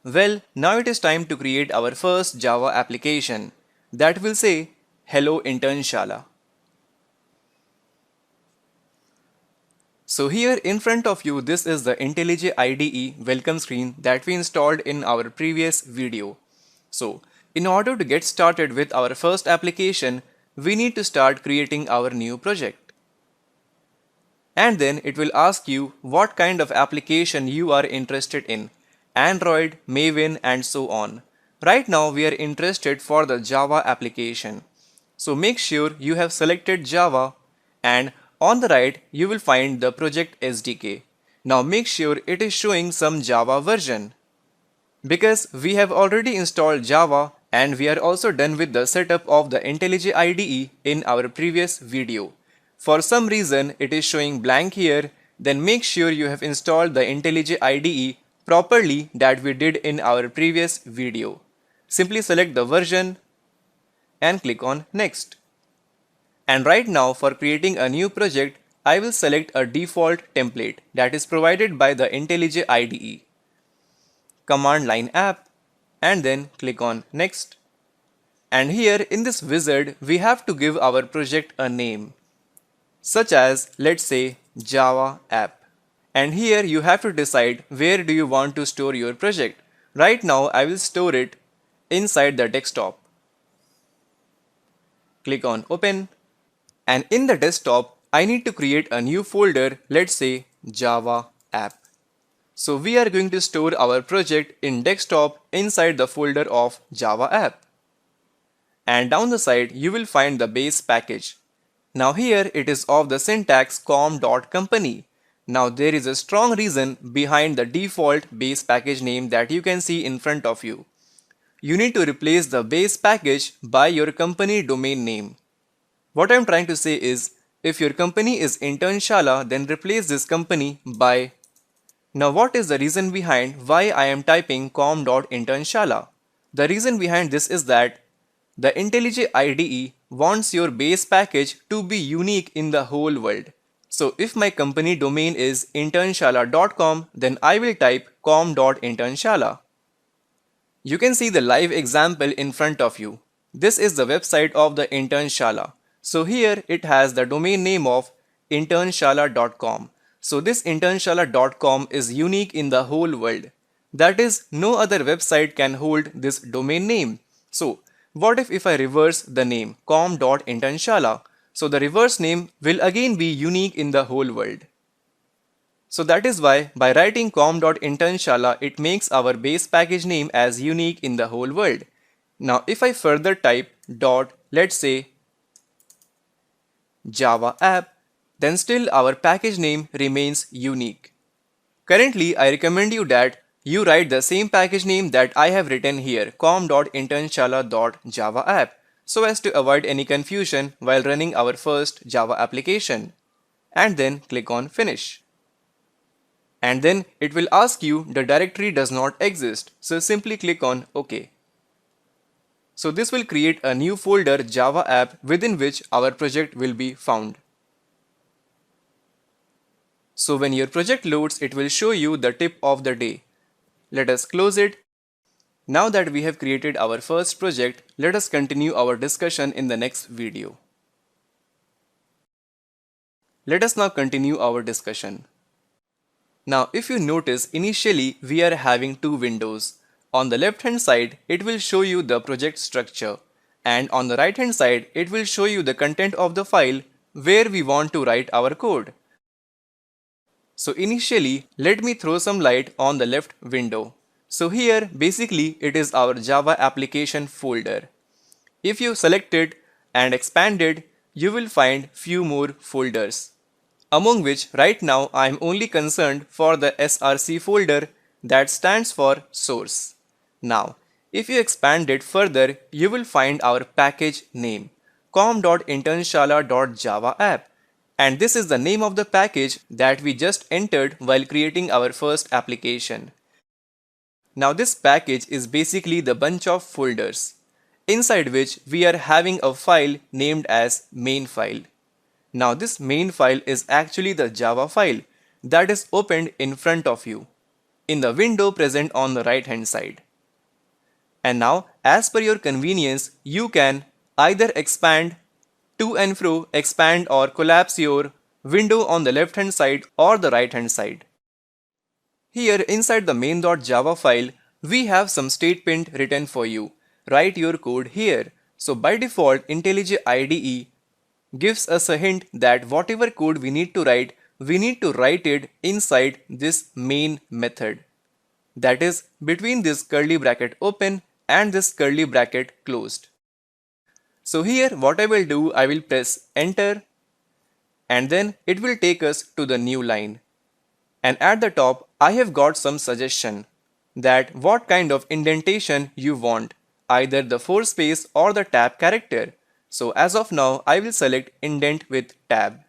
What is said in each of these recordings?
Well, now it is time to create our first Java application that will say Hello Internshala. So here in front of you, this is the IntelliJ IDE welcome screen that we installed in our previous video. So in order to get started with our first application, we need to start creating our new project. And then it will ask you what kind of application you are interested in. Android, Maven and so on. Right now we are interested for the Java application. So make sure you have selected Java and on the right you will find the project SDK. Now make sure it is showing some Java version. Because we have already installed Java and we are also done with the setup of the IntelliJ IDE in our previous video. For some reason it is showing blank here, then make sure you have installed the IntelliJ IDE properly that we did in our previous video. Simply select the version and click on Next. And right now for creating a new project, I will select a default template that is provided by the IntelliJ IDE. Command line app and then click on Next. And here in this wizard we have to give our project a name such as, let's say, Java app. And here you have to decide where do you want to store your project. Right now I will store it inside the desktop. Click on Open. And in the desktop I need to create a new folder, let's say Java app. So we are going to store our project in desktop inside the folder of Java app. And down the side you will find the base package. Now here it is of the syntax com.company. Now there is a strong reason behind the default base package name that you can see in front of you. You need to replace the base package by your company domain name. What I am trying to say is, if your company is Internshala, then replace this company by. Now what is the reason behind why I am typing com.internshala? The reason behind this is that the IntelliJ IDE wants your base package to be unique in the whole world. So if my company domain is internshala.com, then I will type com.internshala. You can see the live example in front of you. This is the website of the Internshala. So here it has the domain name of internshala.com. So this internshala.com is unique in the whole world. That is, no other website can hold this domain name. So what if I reverse the name com.internshala? So the reverse name will again be unique in the whole world. So that is why by writing com.internshala it makes our base package name as unique in the whole world. Now if I further type dot, let's say Java app, then still our package name remains unique. Currently I recommend you that you write the same package name that I have written here, com.internshala.java app, so as to avoid any confusion while running our first Java application. And then click on Finish. And then it will ask you the directory does not exist, so simply click on OK. So this will create a new folder Java app within which our project will be found. So when your project loads, it will show you the tip of the day. Let us close it. Now that we have created our first project, let us continue our discussion in the next video. Let us now continue our discussion. Now if you notice, initially we are having two windows. On the left hand side it will show you the project structure, and on the right hand side it will show you the content of the file where we want to write our code. So initially let me throw some light on the left window. So here basically it is our Java application folder. If you select it and expand it, you will find few more folders, among which right now I am only concerned for the src folder that stands for source. Now if you expand it further, you will find our package name com.internshala.java app, and this is the name of the package that we just entered while creating our first application. Now this package is basically the bunch of folders inside which we are having a file named as main file. Now this main file is actually the Java file that is opened in front of you. in the window present on the right hand side. And now, as per your convenience, you can either expand to and fro, expand or collapse your window on the left hand side or the right hand side. Here inside the main.java file, we have some statement written for you. Write your code here. So by default, IntelliJ IDE gives us a hint that whatever code we need to write it inside this main method. That is between this curly bracket open and this curly bracket closed. So here what I will do, I will press enter and then it will take us to the new line. And at the top I have got some suggestion that what kind of indentation you want, either the 4 space or the tab character. So as of now I will select indent with tab.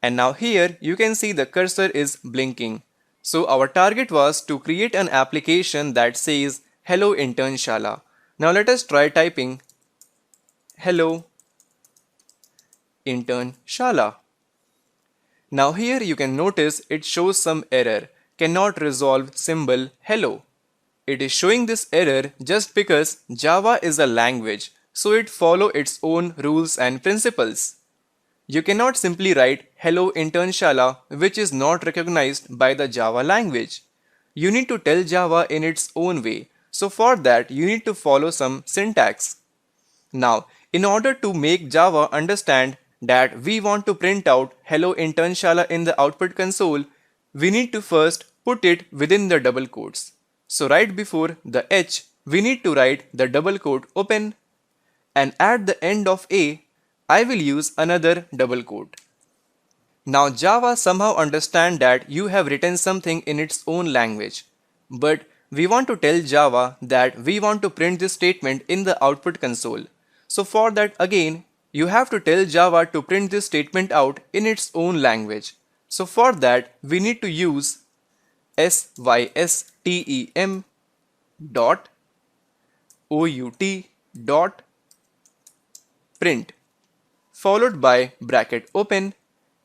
And now here you can see the cursor is blinking. So our target was to create an application that says hello intern Shala. Now let us try typing hello intern Shala. Now here you can notice it shows some error, cannot resolve symbol hello. It is showing this error just because Java is a language, so it follows its own rules and principles. You cannot simply write hello intern Shala, which is not recognized by the Java language. You need to tell Java in its own way, so for that you need to follow some syntax. Now, in order to make Java understand that we want to print out hello intern Shala in the output console, we need to first put it within the double quotes. So right before the H, we need to write the double quote open, and at the end of A, I will use another double quote. Now Java somehow understands that you have written something in its own language, but we want to tell Java that we want to print this statement in the output console. So for that again, you have to tell Java to print this statement out in its own language. So for that we need to use system dot out dot print followed by bracket open,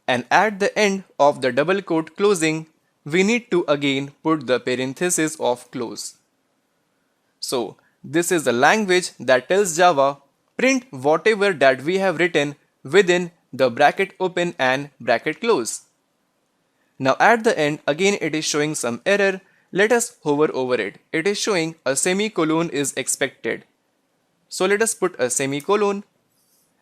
and at the end of the double quote closing we need to again put the parenthesis of close. So this is the language that tells Java print whatever that we have written within the bracket open and bracket close. Now at the end again it is showing some error. Let us hover over it. It is showing a semicolon is expected. So let us put a semicolon.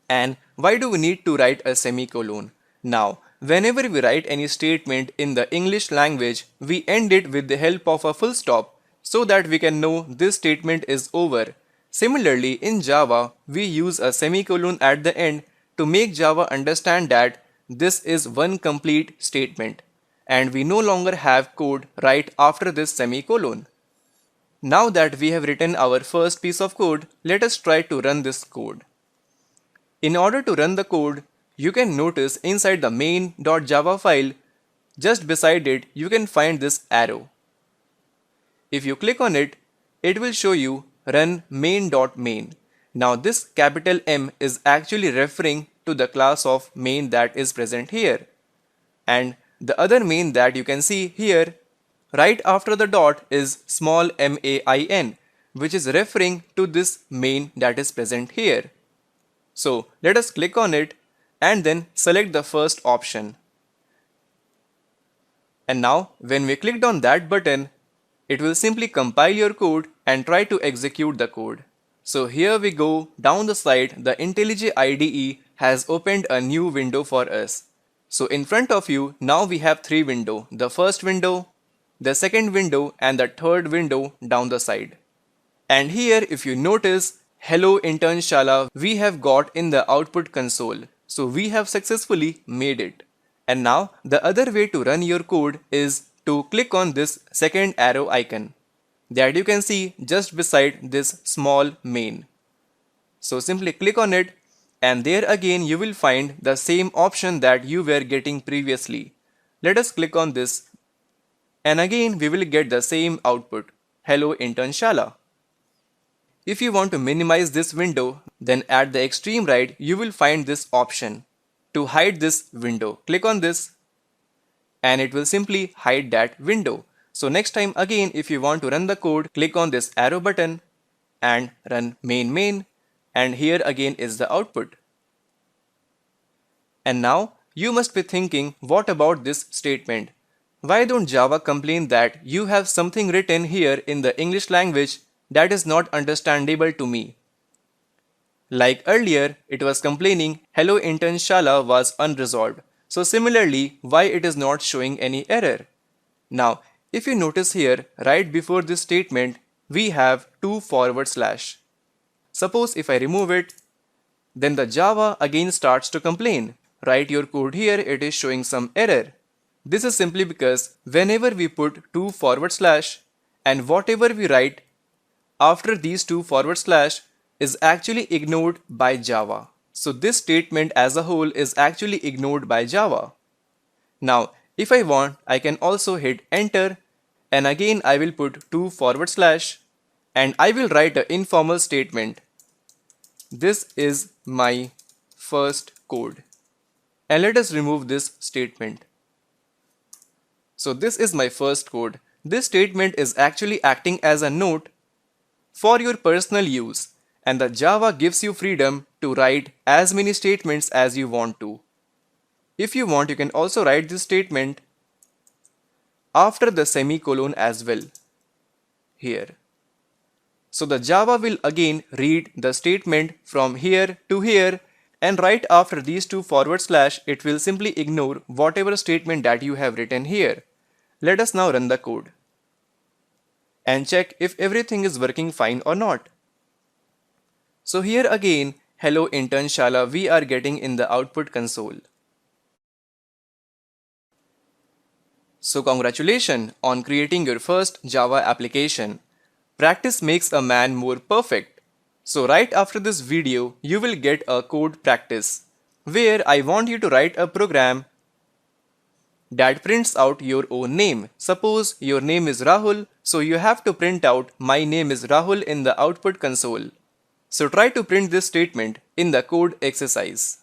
And why do we need to write a semicolon? Now whenever we write any statement in the English language, we end it with the help of a full stop so that we can know this statement is over. Similarly in Java, we use a semicolon at the end to make Java understand that this is one complete statement and we no longer have code right after this semicolon. Now that we have written our first piece of code, let us try to run this code. In order to run the code, you can notice inside the main.java file, just beside it you can find this arrow. If you click on it, it will show you run main.main. Now this capital M is actually referring to the class of main that is present here. And the other main that you can see here right after the dot is small main, which is referring to this main that is present here. So let us click on it and then select the first option. And now when we clicked on that button, it will simply compile your code and try to execute the code. So here we go, down the side the IntelliJ IDE has opened a new window for us. So in front of you now we have 3 windows, the first window, the second window and the third window down the side. And here if you notice, hello intern Shala we have got in the output console. So we have successfully made it. And now the other way to run your code is to click on this second arrow icon that you can see just beside this small main. So simply click on it and there again you will find the same option that you were getting previously. Let us click on this and again we will get the same output, hello intern Shala. If you want to minimize this window, then at the extreme right you will find this option to hide this window. Click on this and it will simply hide that window. So next time again, if you want to run the code, click on this arrow button and run main, and here again is the output. And now you must be thinking, what about this statement? Why don't Java complain that you have something written here in the English language that is not understandable to me? Like earlier, it was complaining hello intern Shala was unresolved. So similarly, why it is not showing any error? Now, if you notice here, right before this statement, we have two forward slash. Suppose if I remove it, then the Java again starts to complain. Write your code here, it is showing some error. This is simply because whenever we put two forward slash and whatever we write after these two forward slash is actually ignored by Java. So this statement as a whole is actually ignored by Java. Now, if I want, I can also hit enter and again I will put two forward slash and I will write an informal statement. This is my first code. And let us remove this statement. So this is my first code. This statement is actually acting as a note for your personal use, and the Java gives you freedom to write as many statements as you want to. If you want, you can also write this statement after the semicolon as well here. So the Java will again read the statement from here to here, and right after these two forward slash it will simply ignore whatever statement that you have written here. Let us now run the code and check if everything is working fine or not. So here again, hello intern Shala we are getting in the output console. So congratulations on creating your first Java application. Practice makes a man more perfect. So right after this video, you will get a code practice where I want you to write a program that prints out your own name. Suppose your name is Rahul, so you have to print out my name is Rahul in the output console. So try to print this statement in the code exercise.